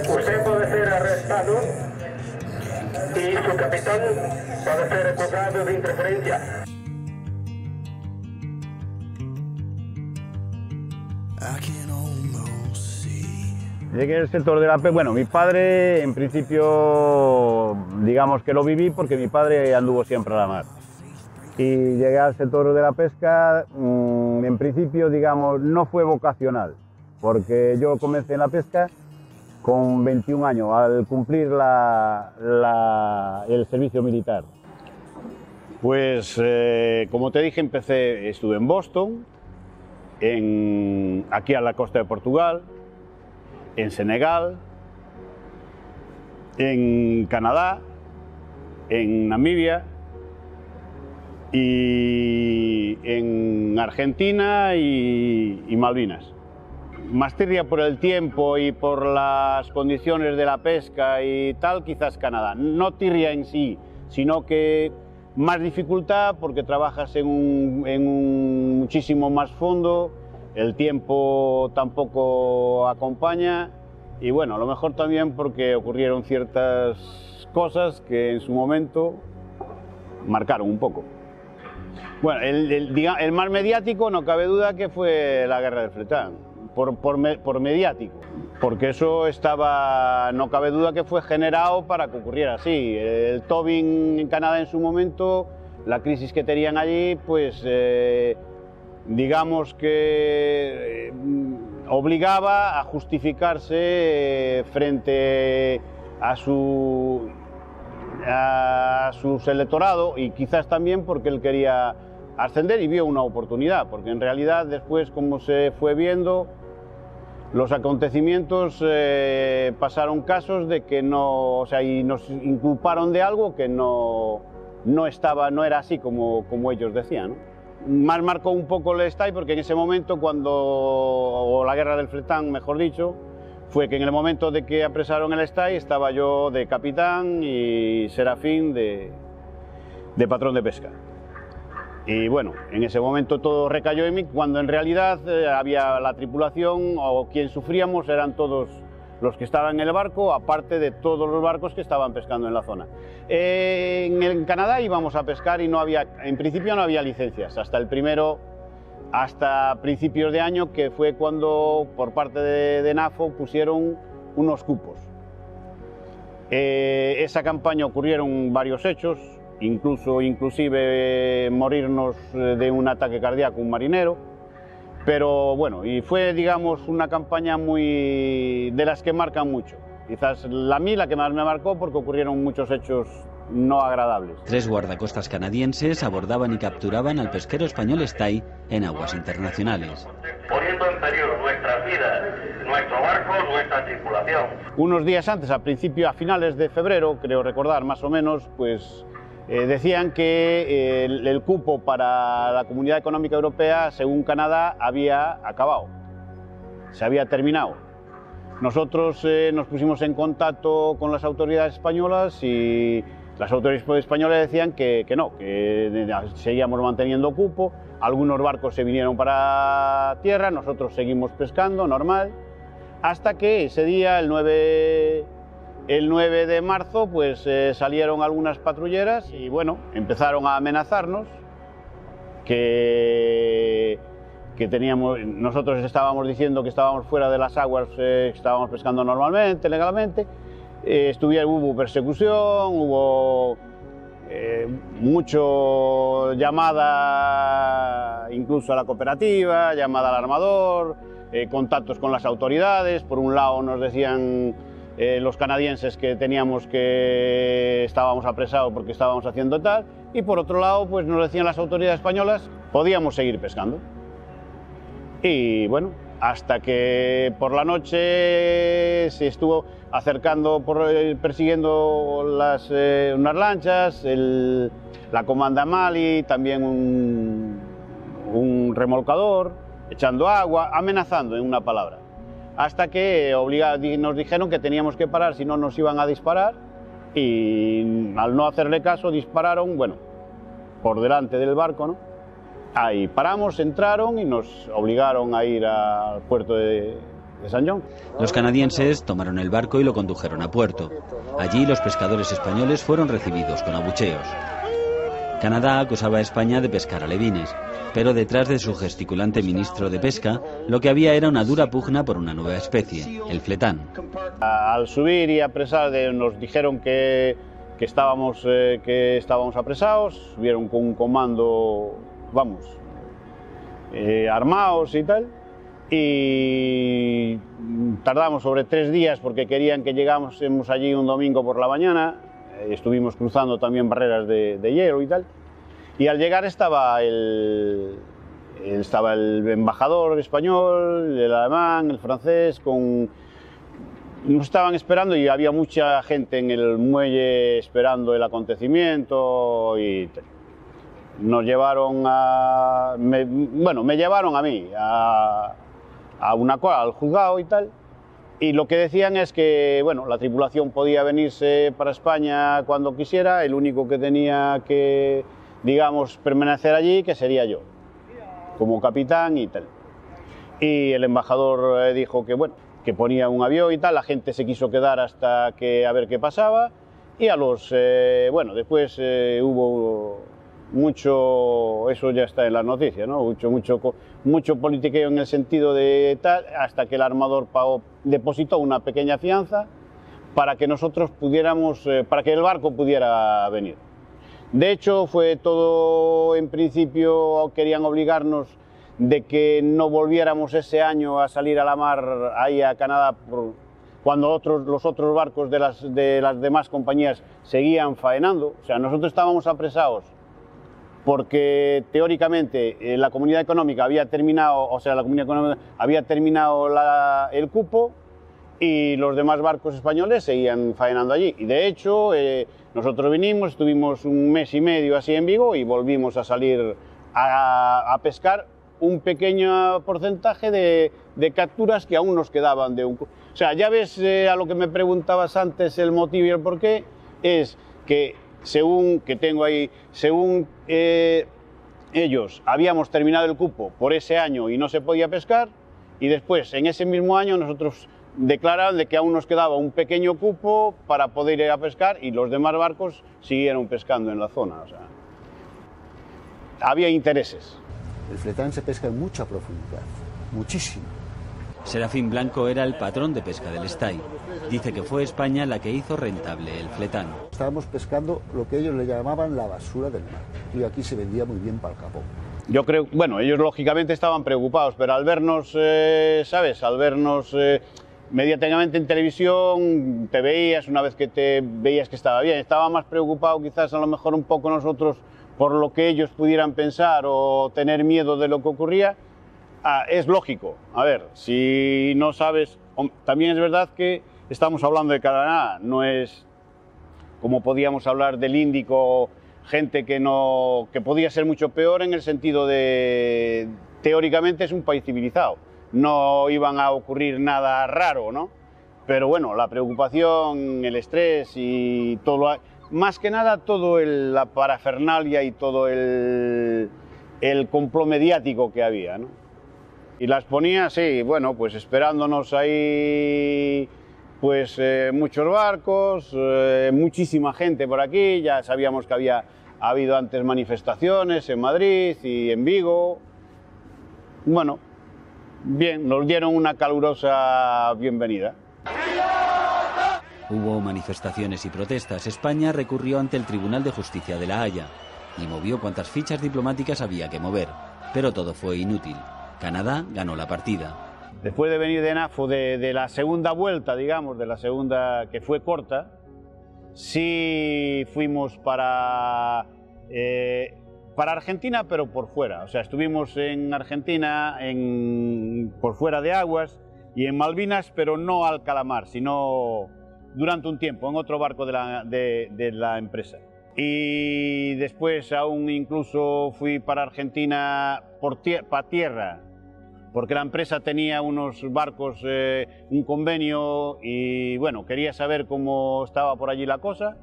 Usted puede ser arrestado y su capitán puede ser acusado de interferencia. Llegué al sector de la pesca. Bueno, mi padre, en principio, digamos que lo viví porque mi padre anduvo siempre a la mar. Y llegué al sector de la pesca, en principio, digamos, no fue vocacional, porque yo comencé en la pesca con 21 años, al cumplir el servicio militar. Pues, como te dije, estuve en Boston, aquí a la costa de Portugal, en Senegal, en Canadá, en Namibia y en Argentina y Malvinas. Más tirria por el tiempo y por las condiciones de la pesca y tal, quizás Canadá. No tirria en sí, sino que más dificultad porque trabajas en un muchísimo más fondo, el tiempo tampoco acompaña y bueno, a lo mejor también porque ocurrieron ciertas cosas que en su momento marcaron un poco. Bueno, el más mediático no cabe duda que fue la guerra del Fletán, por mediático, porque eso no cabe duda que fue generado para que ocurriera así. El tobing en Canadá en su momento, la crisis que tenían allí, pues digamos que obligaba a justificarse frente a su electorado y quizás también porque él quería ascender y vio una oportunidad, porque en realidad después, como se fue viendo, los acontecimientos pasaron casos de que no, o sea, y nos inculparon de algo que no era así como ellos decían, ¿no? Más marcó un poco el Estay porque en ese momento, o la guerra del Fletán, mejor dicho, fue que en el momento de que apresaron el Estay estaba yo de capitán y Serafín de patrón de pesca. Y bueno, en ese momento todo recayó en mí, cuando en realidad había la tripulación, o quien sufríamos eran todos los que estaban en el barco, aparte de todos los barcos que estaban pescando en la zona. En Canadá íbamos a pescar y en principio no había licencias, hasta principios de año, que fue cuando por parte de NAFO pusieron unos cupos. Esa campaña ocurrieron varios hechos, inclusive morirnos de un ataque cardíaco un marinero, pero bueno, y fue, digamos, una campaña de las que marcan mucho. Quizás la que más me marcó porque ocurrieron muchos hechos no agradables. 3 guardacostas canadienses abordaban y capturaban al pesquero español Estay en aguas internacionales. Poniendo en peligro nuestras vidas, nuestro barco, nuestra tripulación. Unos días antes, a finales de febrero, creo recordar más o menos, pues decían que el cupo para la Comunidad Económica Europea, según Canadá, había acabado, se había terminado. Nosotros nos pusimos en contacto con las autoridades españolas y las autoridades españolas decían que no, que seguíamos manteniendo cupo. Algunos barcos se vinieron para tierra, nosotros seguimos pescando, normal, hasta que ese día, el 9 de marzo, pues salieron algunas patrulleras y bueno, empezaron a amenazarnos que nosotros estábamos diciendo que estábamos fuera de las aguas, estábamos pescando normalmente, legalmente. Hubo persecución, hubo mucho llamada incluso a la cooperativa, llamada al armador, contactos con las autoridades. Por un lado nos decían los canadienses que estábamos apresados porque estábamos haciendo tal, y por otro lado pues nos decían las autoridades españolas podíamos seguir pescando. Y bueno, hasta que por la noche se estuvo acercando, persiguiendo unas lanchas, la comanda Mali, también un remolcador, echando agua, amenazando, en una palabra. Hasta que nos dijeron que teníamos que parar, si no nos iban a disparar, y al no hacerle caso dispararon, bueno, por delante del barco, ¿no? Ahí paramos, entraron y nos obligaron a ir al puerto de San John. Los canadienses tomaron el barco y lo condujeron a puerto. Allí los pescadores españoles fueron recibidos con abucheos. Canadá acusaba a España de pescar alevines, pero detrás de su gesticulante ministro de Pesca, lo que había era una dura pugna por una nueva especie, el fletán. Al subir y apresar, nos dijeron que estábamos apresados, subieron con un comando, vamos, armados y tal, y tardamos sobre 3 días porque querían que llegásemos allí un domingo por la mañana. Estuvimos cruzando también barreras de hielo y tal, y al llegar estaba el embajador español, el alemán, el francés, nos estaban esperando y había mucha gente en el muelle esperando el acontecimiento y tal. Nos llevaron me llevaron a mí al juzgado y tal. Y lo que decían es que, bueno, la tripulación podía venirse para España cuando quisiera, el único que tenía que, digamos, permanecer allí, que sería yo, como capitán y tal. Y el embajador dijo que, bueno, que ponía un avión y tal, la gente se quiso quedar hasta que a ver qué pasaba, y después hubo mucho, eso ya está en las noticias, ¿no? Mucho politiqueo en el sentido de tal, hasta que el armador depositó una pequeña fianza para que nosotros pudiéramos, para que el barco pudiera venir. De hecho, fue todo, en principio querían obligarnos de que no volviéramos ese año a salir a la mar ahí a Canadá cuando los otros barcos de las demás compañías seguían faenando. O sea, nosotros estábamos apresados porque teóricamente la comunidad económica había terminado, el cupo, y los demás barcos españoles seguían faenando allí. Y de hecho, nosotros vinimos, estuvimos 1 mes y medio así en Vigo y volvimos a salir a pescar un pequeño porcentaje de capturas que aún nos quedaban O sea, ya ves a lo que me preguntabas antes, el motivo y el porqué, es que según ellos habíamos terminado el cupo por ese año y no se podía pescar, y después en ese mismo año nosotros declararon de que aún nos quedaba un pequeño cupo para poder ir a pescar y los demás barcos siguieron pescando en la zona. O sea, había intereses. El fletán se pesca en mucha profundidad, muchísimo. Serafín Blanco era el patrón de pesca del Estay. Dice que fue España la que hizo rentable el fletán. Estábamos pescando lo que ellos le llamaban la basura del mar, y aquí se vendía muy bien para el Japón. Yo creo, bueno, ellos lógicamente estaban preocupados, pero al vernos, ¿sabes? Al vernos mediáticamente en televisión, te veías, una vez que te veías que estaba bien. Estaba más preocupado quizás a lo mejor un poco nosotros por lo que ellos pudieran pensar o tener miedo de lo que ocurría. Es lógico. A ver, si no sabes, también es verdad que estamos hablando de Canadá, no es como podíamos hablar del Índico, gente que podía ser mucho peor en el sentido de, teóricamente es un país civilizado, no iban a ocurrir nada raro, ¿no? Pero bueno, la preocupación, el estrés y todo, más que nada la parafernalia y todo el complot mediático que había, ¿no? Y las ponía, sí, bueno, pues esperándonos ahí, pues muchos barcos, muchísima gente por aquí, ya sabíamos que había habido antes manifestaciones en Madrid y en Vigo. Bueno, bien, nos dieron una calurosa bienvenida. Hubo manifestaciones y protestas. España recurrió ante el Tribunal de Justicia de La Haya y movió cuantas fichas diplomáticas había que mover, pero todo fue inútil. Canadá ganó la partida. Después de venir de NAFO, de la segunda vuelta, digamos, de la segunda que fue corta, sí fuimos para Argentina, pero por fuera. O sea, estuvimos en Argentina, por fuera de aguas, y en Malvinas, pero no al calamar, sino durante un tiempo, en otro barco de la empresa. Y después aún incluso fui para Argentina para tierra, porque la empresa tenía unos barcos, un convenio, y bueno, quería saber cómo estaba por allí la cosa.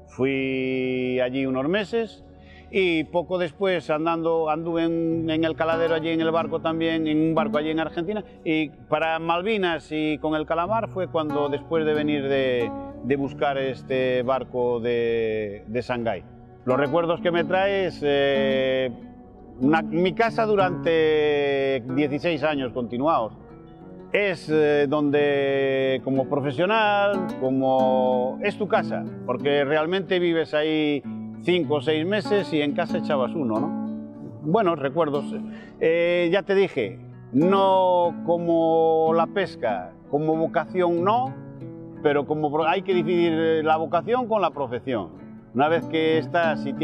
Fui allí unos meses y poco después anduve en el caladero allí en el barco también, en un barco allí en Argentina, y para Malvinas y con el Calamar fue cuando después de venir de buscar este barco de Shanghái. Los recuerdos que me trae es mi casa durante 16 años continuados. Es donde como profesional, es tu casa, porque realmente vives ahí 5 o 6 meses y en casa echabas uno, ¿no? Buenos recuerdos. Ya te dije, no como la pesca, como vocación no, pero hay que dividir la vocación con la profesión. Una vez que estás y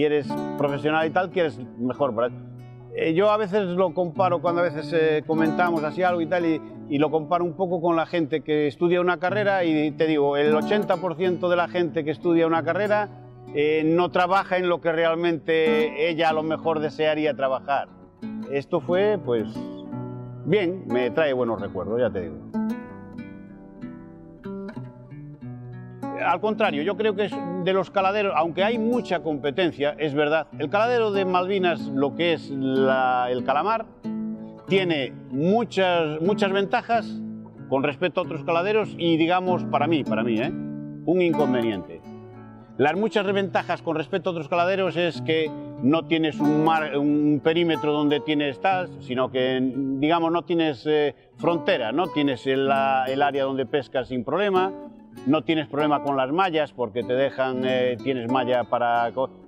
eres profesional y tal, quieres mejor para ti. Yo a veces lo comparo, cuando a veces comentamos así algo y tal, y lo comparo un poco con la gente que estudia una carrera, y te digo, el 80% de la gente que estudia una carrera no trabaja en lo que realmente ella a lo mejor desearía trabajar. Esto fue, pues, bien, me trae buenos recuerdos, ya te digo. Al contrario, yo creo que es de los caladeros, aunque hay mucha competencia, es verdad, el caladero de Malvinas, lo que es el Calamar, tiene muchas ventajas con respecto a otros caladeros y, digamos, para mí, un inconveniente. Las muchas ventajas con respecto a otros caladeros es que no tienes un perímetro donde tienes sino que, digamos, no tienes frontera, no tienes el área donde pescas sin problema. No tienes problema con las mallas porque te dejan, tienes malla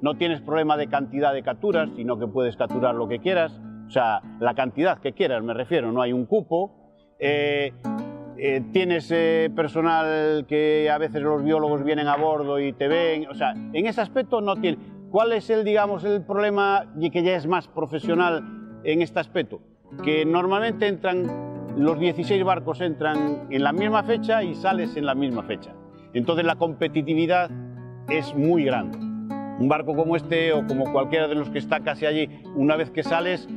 no tienes problema de cantidad de capturas, sino que puedes capturar lo que quieras, o sea, la cantidad que quieras me refiero, no hay un cupo. Tienes personal que a veces los biólogos vienen a bordo y te ven, o sea, en ese aspecto no tiene. ¿Cuál es el problema y que ya es más profesional en este aspecto? Que normalmente los 16 barcos entran en la misma fecha y sales en la misma fecha. Entonces la competitividad es muy grande. Un barco como este o como cualquiera de los que está casi allí, una vez que sales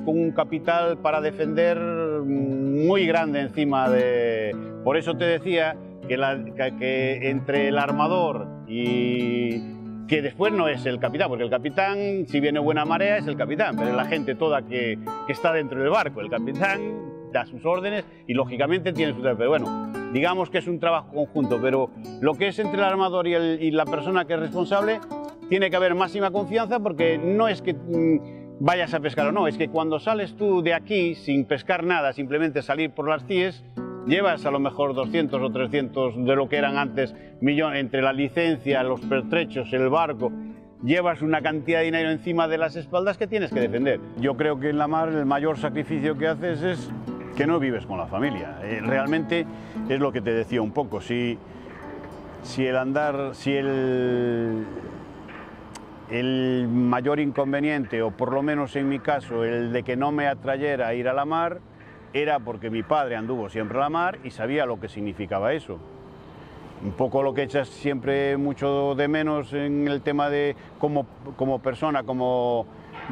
con un capital para defender muy grande encima de... Por eso te decía que entre el armador y... que después no es el capitán, porque el capitán, si viene buena marea, es el capitán, pero es la gente toda que está dentro del barco. El capitán da sus órdenes y lógicamente tiene su... Pero bueno, digamos que es un trabajo conjunto, pero lo que es entre el armador y la persona que es responsable, tiene que haber máxima confianza, porque no es que vayas a pescar o no, es que cuando sales tú de aquí sin pescar nada, simplemente salir por las CIES, llevas a lo mejor 200 o 300 de lo que eran antes millones, entre la licencia, los pertrechos, el barco, llevas una cantidad de dinero encima de las espaldas que tienes que defender. Yo creo que en la mar el mayor sacrificio que haces es que no vives con la familia. Realmente es lo que te decía un poco, si el mayor inconveniente, o por lo menos en mi caso, el de que no me atrayera a ir a la mar, era porque mi padre anduvo siempre a la mar y sabía lo que significaba eso. Un poco lo que echas siempre mucho de menos en el tema de como persona, como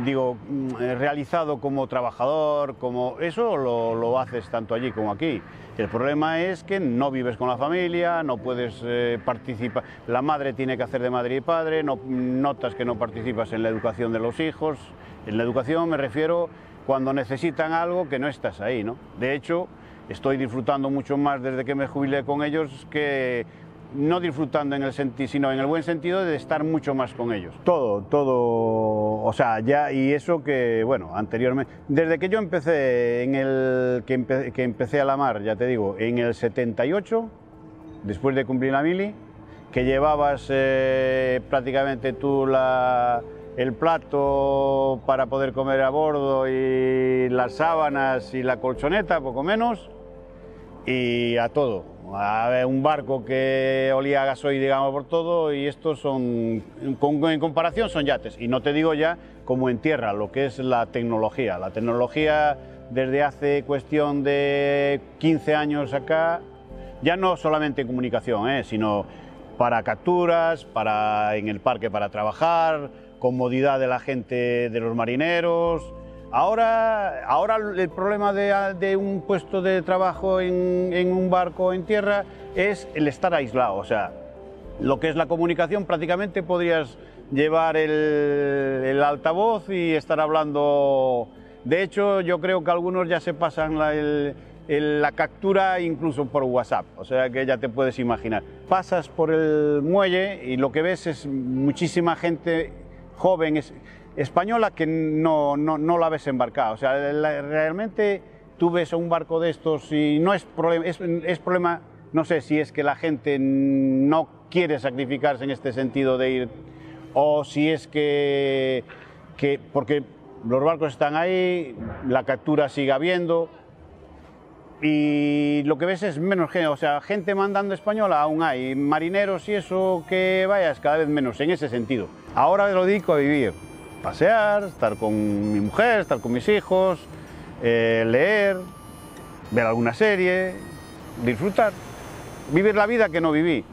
digo, realizado como trabajador, eso lo haces tanto allí como aquí. El problema es que no vives con la familia, no puedes participar, la madre tiene que hacer de madre y padre, notas que no participas en la educación de los hijos. En la educación me refiero cuando necesitan algo que no estás ahí, ¿no? De hecho, estoy disfrutando mucho más desde que me jubilé con ellos, que no disfrutando en el sentido, sino en el buen sentido de estar mucho más con ellos. Todo, o sea, ya, y eso que, bueno, anteriormente, desde que yo empecé, que empecé a la mar, ya te digo, en el 78, después de cumplir la mili, que llevabas prácticamente tú el plato para poder comer a bordo y las sábanas y la colchoneta, poco menos, y a todo. A un barco que olía a gasoil, digamos, por todo, y estos son, en comparación, son yates. Y no te digo ya como en tierra, lo que es la tecnología. La tecnología desde hace cuestión de 15 años acá, ya no solamente en comunicación, sino para capturas, en el parque para trabajar, comodidad de la gente, de los marineros. Ahora el problema de un puesto de trabajo en un barco en tierra es el estar aislado. O sea, lo que es la comunicación prácticamente podrías llevar el altavoz y estar hablando. De hecho, yo creo que algunos ya se pasan la captura incluso por WhatsApp, o sea que ya te puedes imaginar. Pasas por el muelle y lo que ves es muchísima gente joven española que no la ves embarcada. O sea, realmente tú ves un barco de estos y no es problema, es problema, no sé si es que la gente no quiere sacrificarse en este sentido de ir, o si es que porque los barcos están ahí, la captura sigue habiendo y lo que ves es menos gente, o sea, gente mandando española aún hay, marineros y eso que vayas cada vez menos en ese sentido. Ahora me lo dedico a vivir, pasear, estar con mi mujer, estar con mis hijos, leer, ver alguna serie, disfrutar, vivir la vida que no viví.